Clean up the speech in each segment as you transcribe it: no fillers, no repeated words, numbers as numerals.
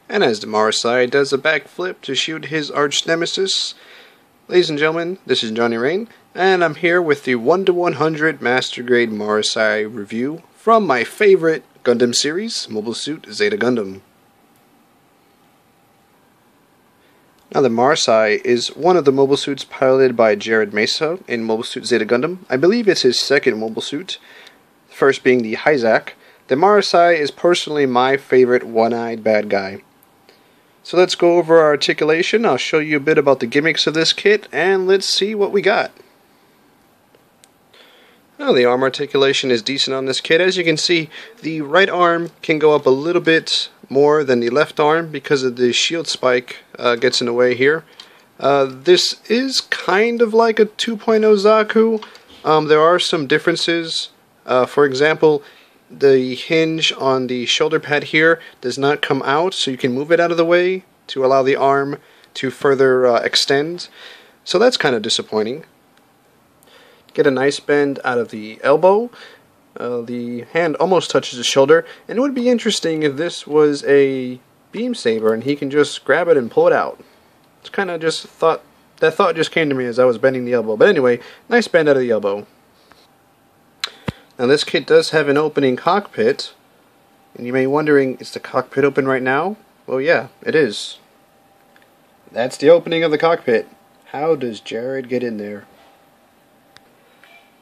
And as the Marsai does a backflip to shoot his arch nemesis. Ladies and gentlemen, this is Johnny Rain, and I'm here with the 1-to-100 Master Grade Marasai review from my favorite Gundam series, Mobile Suit Zeta Gundam. Now, the Marsai is one of the mobile suits piloted by Jared Mesa in Mobile Suit Zeta Gundam. I believe it's his second mobile suit, first being the Hyzak. The Marsai is personally my favorite one-eyed bad guy. So let's go over our articulation. I'll show you a bit about the gimmicks of this kit, and let's see what we got. Well, the arm articulation is decent on this kit. As you can see, the right arm can go up a little bit more than the left arm because of the shield spike gets in the way here. This is kind of like a 2.0 Zaku. There are some differences. For example, the hinge on the shoulder pad here does not come out, so you can move it out of the way to allow the arm to further extend. So that's kind of disappointing. Get a nice bend out of the elbow. The hand almost touches the shoulder, and it would be interesting if this was a beam saber and he can just grab it and pull it out. It's kind of just thought just came to me as I was bending the elbow. But anyway, nice bend out of the elbow. Now, this kit does have an opening cockpit, and you may be wondering, is the cockpit open right now? Well, yeah, it is. That's the opening of the cockpit. How does Jared get in there?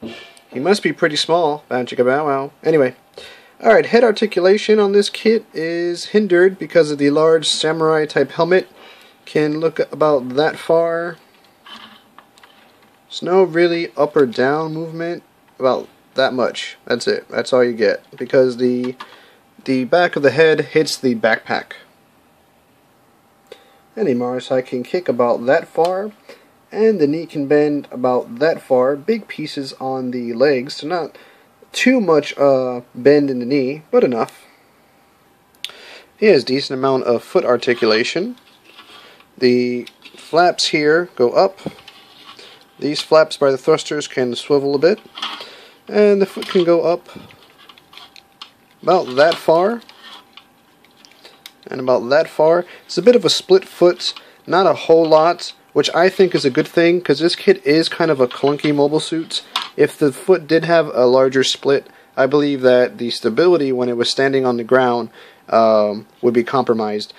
He must be pretty small. Bow chicka bow wow. Anyway, alright, head articulation on this kit is hindered because of the large samurai type helmet. Can look about that far. There's no really up or down movement. About that much. That's it. That's all you get. Because the back of the head hits the backpack. And the Marasai can kick about that far. And the knee can bend about that far. Big pieces on the legs, so not too much bend in the knee, but enough. He has a decent amount of foot articulation. The flaps here go up. These flaps by the thrusters can swivel a bit. And the foot can go up about that far. And about that far. It's a bit of a split foot, not a whole lot, which I think is a good thing, because this kit is kind of a clunky mobile suit. If the foot did have a larger split, I believe that the stability when it was standing on the ground would be compromised.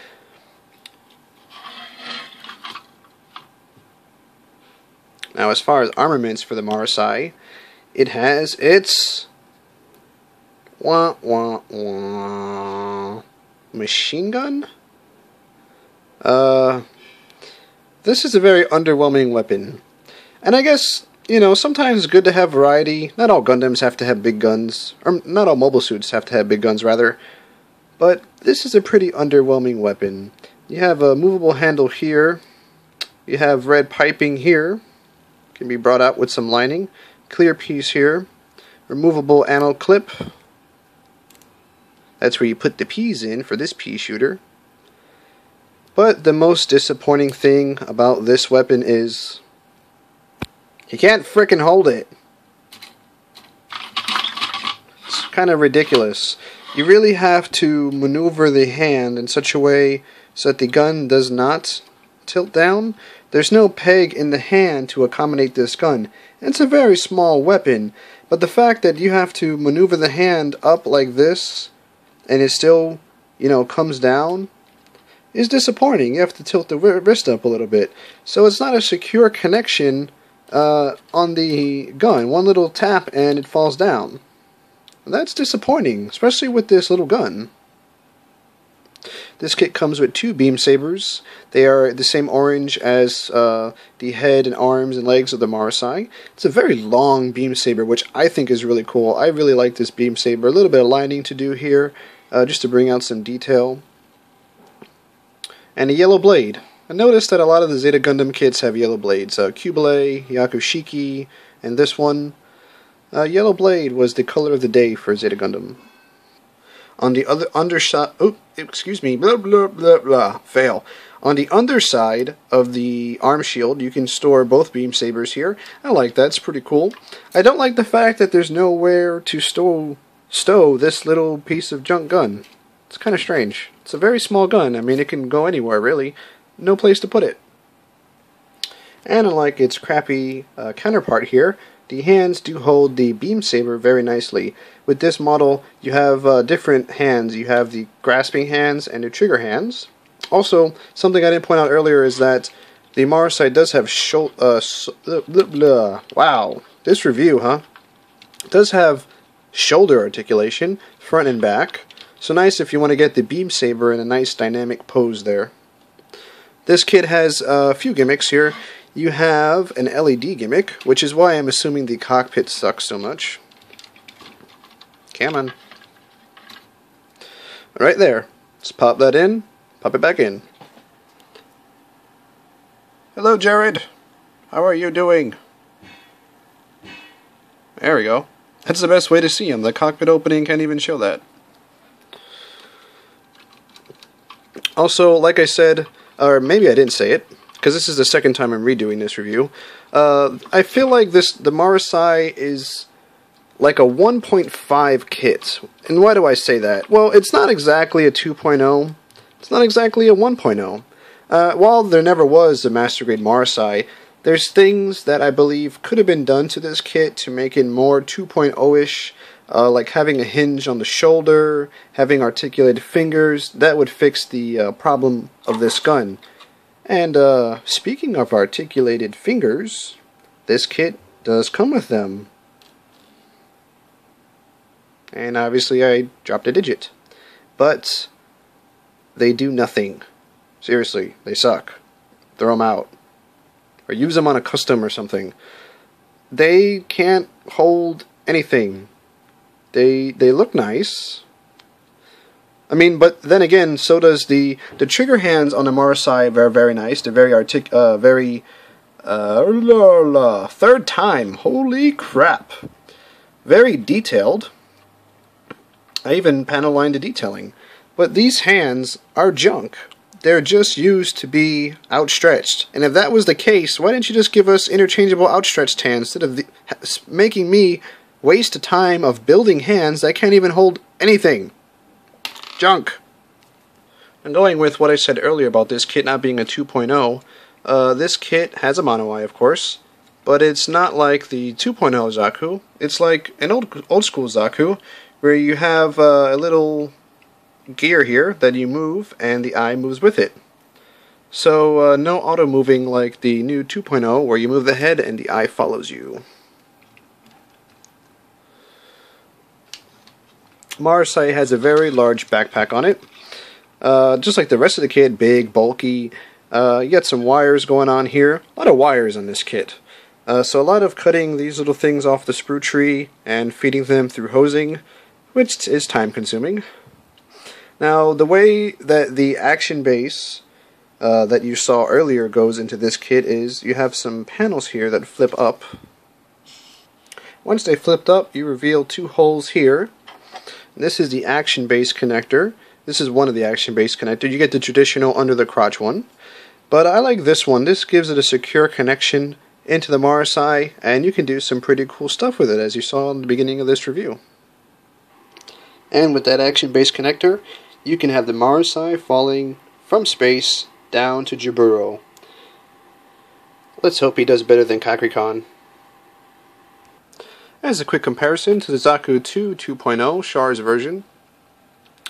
Now, as far as armaments for the Marasai, it has its machine gun? This is a very underwhelming weapon. And I guess, you know, sometimes it's good to have variety. Not all Gundams have to have big guns. Or not all mobile suits have to have big guns, rather. But this is a pretty underwhelming weapon. You have a movable handle here. You have red piping here. Can be brought out with some lining. Clear piece here. Removable anal clip. That's where you put the peas in for this pea shooter. But the most disappointing thing about this weapon is you can't frickin' hold it. It's kind of ridiculous. You really have to maneuver the hand in such a way so that the gun does not tilt down. There's no peg in the hand to accommodate this gun. It's a very small weapon, but the fact that you have to maneuver the hand up like this and it still, you know, comes down is disappointing. You have to tilt the wrist up a little bit. So it's not a secure connection on the gun. One little tap and it falls down. That's disappointing, especially with this little gun. This kit comes with 2 beam sabers. They are the same orange as the head and arms and legs of the Marasai. It's a very long beam saber, which I think is really cool. I really like this beam saber. A little bit of lining to do here, just to bring out some detail. And a yellow blade. I noticed that a lot of the Zeta Gundam kits have yellow blades. Kubelei, Yakushiki, and this one. Yellow blade was the color of the day for Zeta Gundam. On the other underside, blah blah blah blah, fail. On the underside of the arm shield, you can store both beam sabers here. I like that, it's pretty cool. I don't like the fact that there's nowhere to stow this little piece of junk gun. It's kind of strange. It's a very small gun. I mean, it can go anywhere, really. No place to put it. And unlike its crappy counterpart here, the hands do hold the beam saber very nicely. With this model, you have different hands. You have the grasping hands and the trigger hands. Also, something I didn't point out earlier is that the Marasai does have wow, this review, huh? It does have shoulder articulation, front and back. So nice if you want to get the beam saber in a nice dynamic pose there. This kit has a few gimmicks here. You have an LED gimmick, which is why I'm assuming the cockpit sucks so much. Come on. Right there. Let's pop that in, pop it back in. Hello, Jared. How are you doing? There we go. That's the best way to see him. The cockpit opening can't even show that. Also, like I said, or maybe I didn't say it, because this is the second time I'm redoing this review. I feel like the Marasai is like a 1.5 kit. And why do I say that? Well, it's not exactly a 2.0. It's not exactly a 1.0. While there never was a Master Grade Marasai, there's things that I believe could have been done to this kit to make it more 2.0-ish, like having a hinge on the shoulder, having articulated fingers. That would fix the problem of this gun. And speaking of articulated fingers, this kit does come with them. And obviously I dropped a digit. But they do nothing. Seriously, they suck. Throw them out. Or use them on a custom or something. They can't hold anything. They look nice. I mean, but then again, so does the trigger hands on the Marasai are very nice. They're very third time. Holy crap. Very detailed. I even panel lined the detailing. But these hands are junk. They're just used to be outstretched. And if that was the case, why didn't you just give us interchangeable outstretched hands instead of making me waste the time of building hands that can't even hold anything? Junk. And going with what I said earlier about this kit not being a 2.0, this kit has a mono eye, of course, but it's not like the 2.0 Zaku. It's like an old school Zaku, where you have a little gear here that you move, and the eye moves with it. So no auto moving like the new 2.0, where you move the head and the eye follows you. Marsai has a very large backpack on it. Just like the rest of the kit, big, bulky. You got some wires going on here. A lot of wires on this kit. So a lot of cutting these little things off the sprue tree and feeding them through hosing, which is time consuming. Now, the way that the action base that you saw earlier goes into this kit is you have some panels here that flip up. Once they flipped up, you reveal two holes here. This is the action base connector. This is one of the action base connectors. You get the traditional under the crotch one. But I like this one. This gives it a secure connection into the Marasai, and you can do some pretty cool stuff with it, as you saw in the beginning of this review. And with that action base connector, you can have the Marsai falling from space down to Jaburo. Let's hope he does better than Kakrikon. As a quick comparison to the Zaku 2 2.0 Char's version.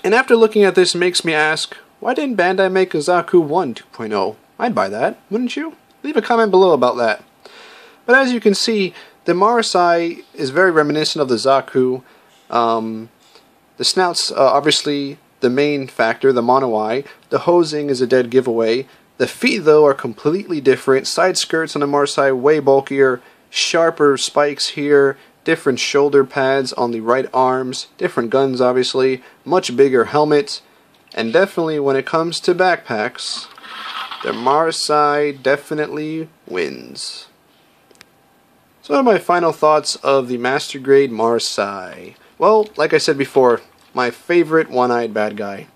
And after looking at this, it makes me ask, why didn't Bandai make a Zaku 1 2.0? I'd buy that, wouldn't you? Leave a comment below about that. But as you can see, the Marasai is very reminiscent of the Zaku. The snout's obviously the main factor, the mono eye. The hosing is a dead giveaway. The feet, though, are completely different. Side skirts on the Marsai way bulkier, sharper spikes here, different shoulder pads on the right arms, different guns, obviously, much bigger helmet, and definitely when it comes to backpacks, the Marsai definitely wins. So what are my final thoughts of the Master Grade Marsai? Well, like I said before, my favorite one-eyed bad guy.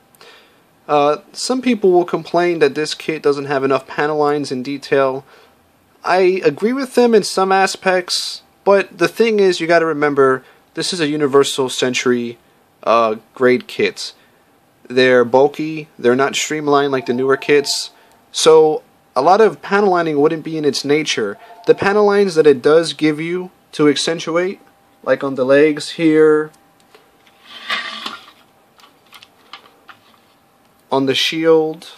Some people will complain that this kit doesn't have enough panel lines in detail. I agree with them in some aspects, but the thing is, you gotta remember, this is a Universal Century grade kit. They're bulky, they're not streamlined like the newer kits, so a lot of panel lining wouldn't be in its nature. The panel lines that it does give you to accentuate, like on the legs here, on the shield,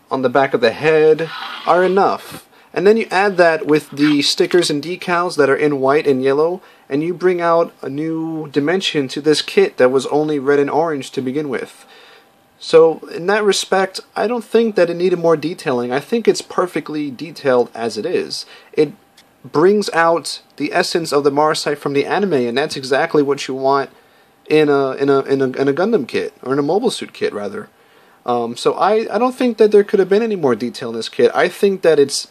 on the back of the head, are enough. And then you add that with the stickers and decals that are in white and yellow, and you bring out a new dimension to this kit that was only red and orange to begin with. So in that respect, I don't think that it needed more detailing. I think it's perfectly detailed as it is. It brings out the essence of the Marsai from the anime, and that's exactly what you want in a Gundam kit, or in a mobile suit kit rather. So I don't think that there could have been any more detail in this kit. I think that it's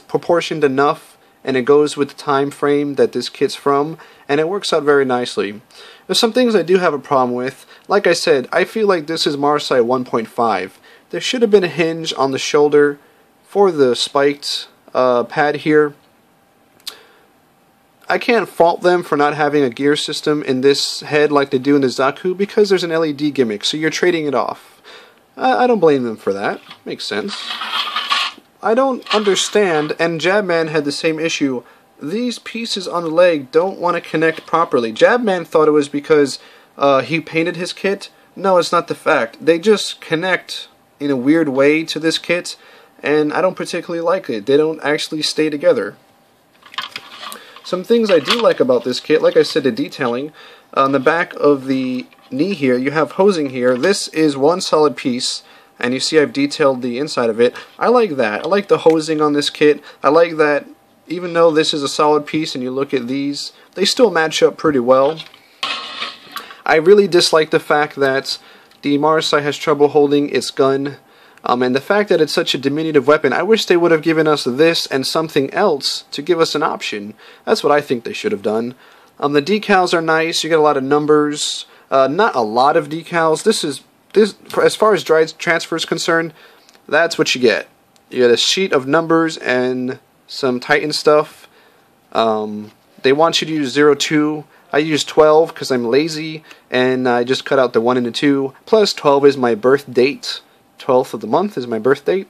proportioned enough, and it goes with the time frame that this kit's from, and it works out very nicely. There's some things I do have a problem with. Like I said, I feel like this is Marsai 1.5. There should have been a hinge on the shoulder for the spiked pad here. I can't fault them for not having a gear system in this head like they do in the Zaku, because there's an LED gimmick, so you're trading it off. I don't blame them for that. Makes sense. I don't understand, and Jabman had the same issue. These pieces on the leg don't want to connect properly. Jabman thought it was because he painted his kit. No, it's not the fact. They just connect in a weird way to this kit, and I don't particularly like it. They don't actually stay together. Some things I do like about this kit, like I said, the detailing. On the back of the knee here, you have hosing here. This is one solid piece, and you see I've detailed the inside of it. I like that. I like the hosing on this kit. I like that even though this is a solid piece and you look at these, they still match up pretty well. I really dislike the fact that the Marasai has trouble holding its gun, and the fact that it's such a diminutive weapon. I wish they would have given us this and something else to give us an option. That's what I think they should have done. The decals are nice. You get a lot of numbers. Not a lot of decals. As far as dry transfer is concerned, that's what you get. You get a sheet of numbers and some Titan stuff. They want you to use 02. I use 12 because I'm lazy, and I just cut out the 1 and the 2. Plus 12 is my birth date. 12th of the month is my birth date.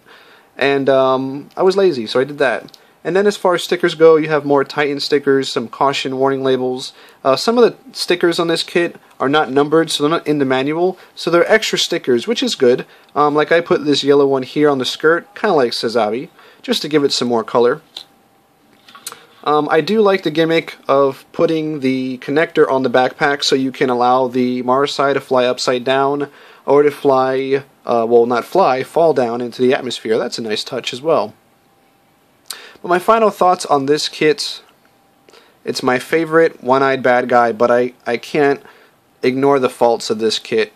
And I was lazy, so I did that. And then as far as stickers go, you have more Titan stickers, some caution warning labels. Some of the stickers on this kit are not numbered, so they're not in the manual. So they're extra stickers, which is good. Like I put this yellow one here on the skirt, kind of like Sazabi, just to give it some more color. I do like the gimmick of putting the connector on the backpack so you can allow the Marasai to fly upside down, or to fly, well, not fly, fall down into the atmosphere. That's a nice touch as well. But my final thoughts on this kit, it's my favorite one-eyed bad guy, but I can't ignore the faults of this kit.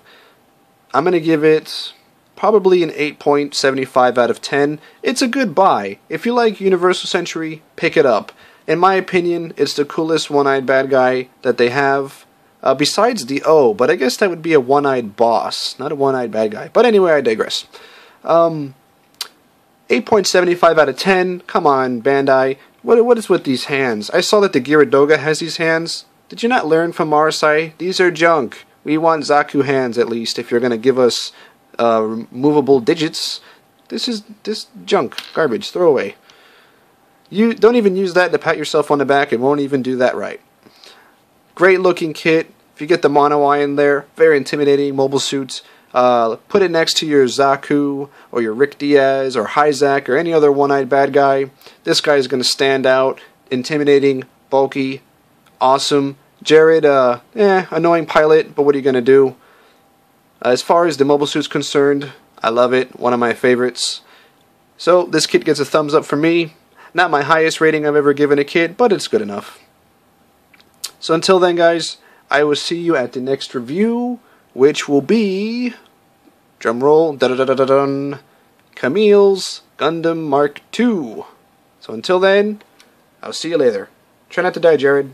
I'm going to give it probably an 8.75 out of 10. It's a good buy. If you like Universal Century, pick it up. In my opinion, it's the coolest one-eyed bad guy that they have, besides the O, but I guess that would be a one-eyed boss, not a one-eyed bad guy. But anyway, I digress. 8.75 out of 10. Come on, Bandai. What is with these hands? I saw that the Gyaradoga has these hands. Did you not learn from Marsai? These are junk. We want Zaku hands at least if you're going to give us movable digits. This is junk. Garbage. Throw away. You don't even use that to pat yourself on the back. It won't even do that right. Great looking kit. If you get the mono eye in there, very intimidating mobile suits. Put it next to your Zaku or your Rick Diaz or Hyzak or any other one-eyed bad guy. This guy is going to stand out. Intimidating, bulky, awesome. Jared, annoying pilot, but what are you going to do? As far as the mobile suit's concerned, I love it. One of my favorites. So this kit gets a thumbs up from me. Not my highest rating I've ever given a kit, but it's good enough. So until then, guys, I will see you at the next review, which will be, drumroll, da-da-da-da-da-dun, Camille's Gundam Mark II. So until then, I'll see you later. Try not to die, Jared.